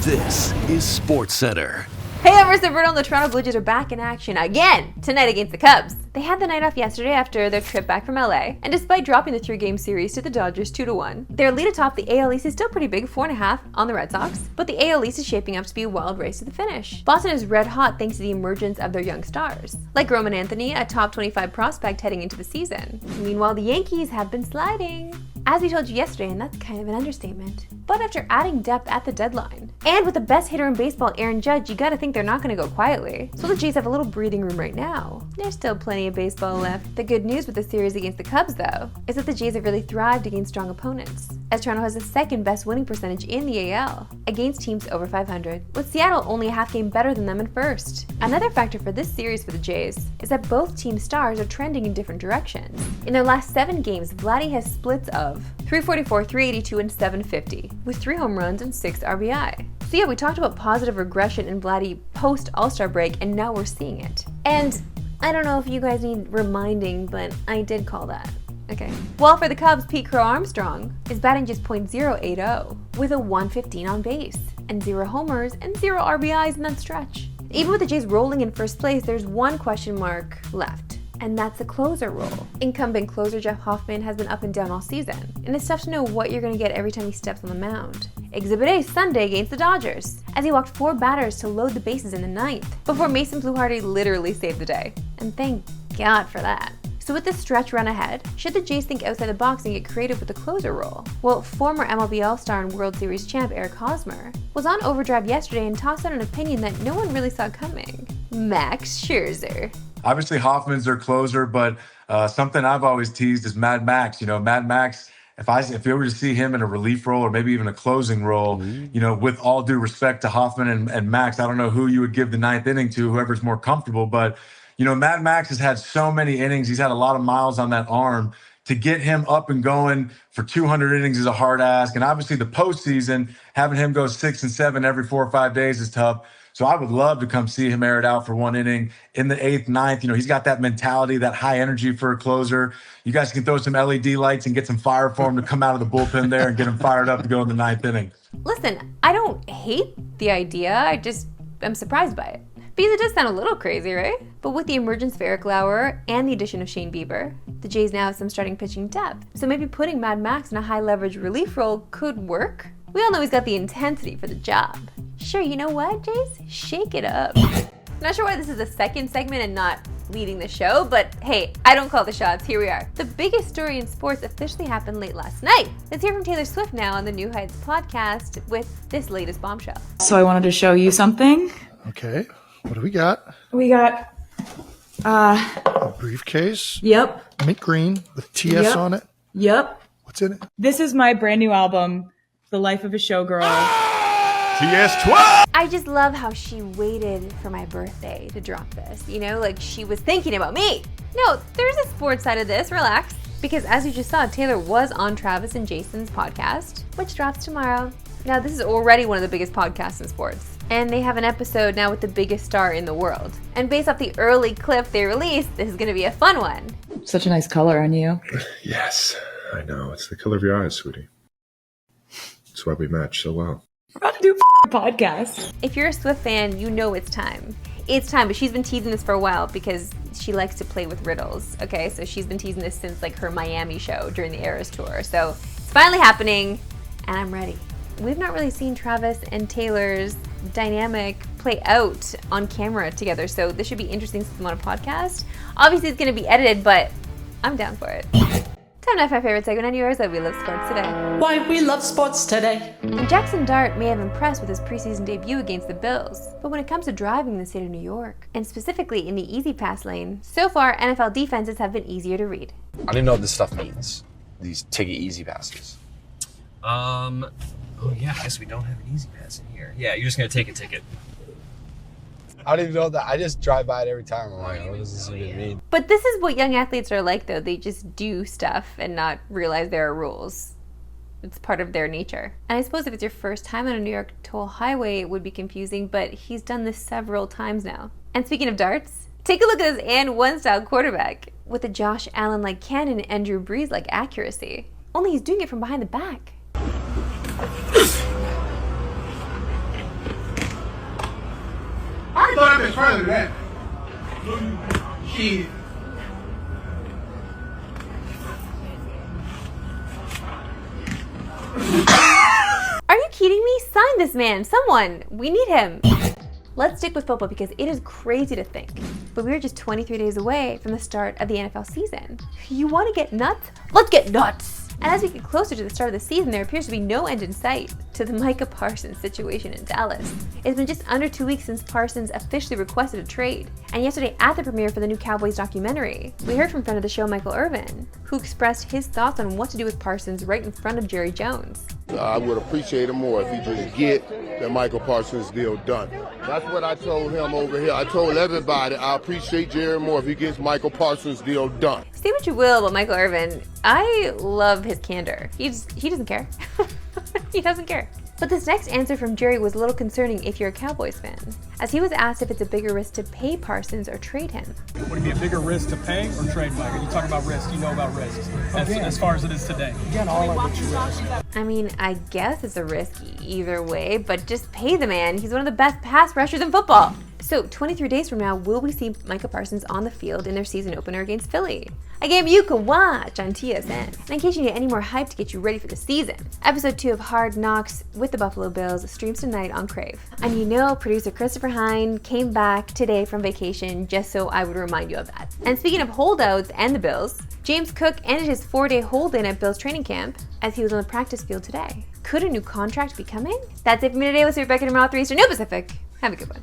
This is Sportscentre. Hey, I'm Marissa Burnell, and the Toronto Blue Jays are back in action again tonight against the Cubs. They had the night off yesterday after their trip back from LA, and despite dropping the 3-game series to the Dodgers 2-1, their lead atop the AL East is still pretty big, 4.5 on the Red Sox, but the AL East is shaping up to be a wild race to the finish. Boston is red hot thanks to the emergence of their young stars, like Roman Anthony, a top 25 prospect heading into the season. Meanwhile, the Yankees have been sliding. As we told you yesterday, and that's kind of an understatement. But after adding depth at the deadline, and with the best hitter in baseball, Aaron Judge, you gotta think they're not gonna go quietly. So the Jays have a little breathing room right now. There's still plenty of baseball left. The good news with the series against the Cubs, though, is that the Jays have really thrived against strong opponents, as Toronto has the second best winning percentage in the AL, against teams over 500, with Seattle only a half game better than them in first. Another factor for this series for the Jays is that both team stars are trending in different directions. In their last 7 games, Vladdy has splits of 344, 382, and 750, with 3 home runs and 6 RBI. So yeah, we talked about positive regression in Vladdy post All-Star break, and now we're seeing it. And I don't know if you guys need reminding, but I did call that. Okay. Well, for the Cubs, Pete Crow Armstrong is batting just .080 with a 115 on base, and 0 homers and 0 RBIs in that stretch. Even with the Jays rolling in first place, there's one question mark left, and that's the closer role. Incumbent closer Jeff Hoffman has been up and down all season, and it's tough to know what you're going to get every time he steps on the mound. Exhibit A Sunday against the Dodgers, as he walked 4 batters to load the bases in the 9th, before Mason Pluharty literally saved the day. And thank God for that. So with this stretch run ahead, should the Jays think outside the box and get creative with the closer role? Well, former MLB All-Star and World Series champ Eric Hosmer was on Overdrive yesterday and tossed out an opinion that no one really saw coming. Max Scherzer. Obviously, Hoffman's their closer, but something I've always teased is Mad Max. You know, Mad Max, if you were to see him in a relief role or maybe even a closing role, you know, with all due respect to Hoffman and Max, I don't know who you would give the 9th inning to, whoever's more comfortable, but you know, Mad Max has had so many innings. He's had a lot of miles on that arm. To get him up and going for 200 innings is a hard ask. And obviously the postseason, having him go 6 and 7 every 4 or 5 days is tough. So I would love to come see him air it out for 1 inning in the 8th, 9th. You know, he's got that mentality, that high energy for a closer. You guys can throw some LED lights and get some fire for him to come out of the bullpen there and get him fired up to go in the 9th inning. Listen, I don't hate the idea. I just am surprised by it. Because it does sound a little crazy, right? But with the emergence of Eric Lauer and the addition of Shane Bieber, the Jays now have some starting pitching depth. So maybe putting Mad Max in a high-leverage relief role could work. We all know he's got the intensity for the job. Sure, you know what, Jays? Shake it up. Not sure why this is the second segment and not leading the show, but hey, I don't call the shots. Here we are. The biggest story in sports officially happened late last night. Let's hear from Taylor Swift now on the New Heights podcast with this latest bombshell. So I wanted to show you something. Okay. What do we got? We got A briefcase. Yep. Mint green with TS on it. Yep. What's in it? This is my brand new album, The Life of a Showgirl. TS12! I just love how she waited for my birthday to drop this. You know, like she was thinking about me. No, there's a sports side of this, relax. Because as you just saw, Taylor was on Travis and Jason's podcast, which drops tomorrow. Now, this is already one of the biggest podcasts in sports. And they have an episode now with the biggest star in the world. And based off the early clip they released, this is going to be a fun one. Such a nice color on you. Yes, I know. It's the color of your eyes, sweetie. That's why we match so well. We're about to do a podcast. If you're a Swift fan, you know it's time. It's time, but she's been teasing this for a while because she likes to play with riddles, okay? So she's been teasing this since like her Miami show during the Eras tour. So it's finally happening, and I'm ready. We've not really seen Travis and Taylor's dynamic play out on camera together, so this should be interesting to see them on a podcast. Obviously, it's going to be edited, but I'm down for it. Time now for my favorite segment on yours, that we love sports today. Why we love sports today. And Jackson Dart may have impressed with his preseason debut against the Bills, but when it comes to driving in the state of New York, and specifically in the easy pass lane, so far NFL defenses have been easier to read. I don't even know what this stuff means. These ticket easy passes. Oh yeah, I guess we don't have an easy pass in here. Yeah, you're just gonna take a ticket. I don't even know that. I just drive by it every time. I'm like, what does this even mean? But this is what young athletes are like, though. They just do stuff and not realize there are rules. It's part of their nature. And I suppose if it's your first time on a New York toll highway, it would be confusing, but he's done this several times now. And speaking of darts, take a look at this and one-style quarterback with a Josh Allen-like cannon and Andrew Brees-like accuracy. Only he's doing it from behind the back. it's further than that. Shit. Are you kidding me? Sign this man. Someone. We need him. Let's stick with football because it is crazy to think, but we're just 23 days away from the start of the NFL season. You want to get nuts? Let's get nuts! And as we get closer to the start of the season, there appears to be no end in sight to the Micah Parsons situation in Dallas. It's been just under 2 weeks since Parsons officially requested a trade. And yesterday at the premiere for the new Cowboys documentary, we heard from friend of the show Michael Irvin, who expressed his thoughts on what to do with Parsons right in front of Jerry Jones. I would appreciate it more if he just get the Michael Parsons deal done. That's what I told him over here. I told everybody I appreciate Jerry more if he gets Michael Parsons deal done. Say what you will about Michael Irvin, I love his candor. He doesn't care. He doesn't care. But this next answer from Jerry was a little concerning if you're a Cowboys fan, as he was asked if it's a bigger risk to pay Parsons or trade him. Would it be a bigger risk to pay or trade, Mike? You talk about risk, you know about risks, as far as it is today. Again, all I what you risk. I mean, I guess it's a risk either way, but just pay the man. He's one of the best pass rushers in football. So 23 days from now, will we see Micah Parsons on the field in their season opener against Philly? A game you can watch on TSN. And in case you need any more hype to get you ready for the season, episode 2 of Hard Knocks with the Buffalo Bills streams tonight on Crave. And you know, producer Christopher Hine came back today from vacation just so I would remind you of that. And speaking of holdouts and the Bills, James Cook ended his 4-day hold-in at Bills training camp as he was on the practice field today. Could a new contract be coming? That's it for me today. We'll see you back in tomorrow 3 Eastern, no Pacific. Have a good one.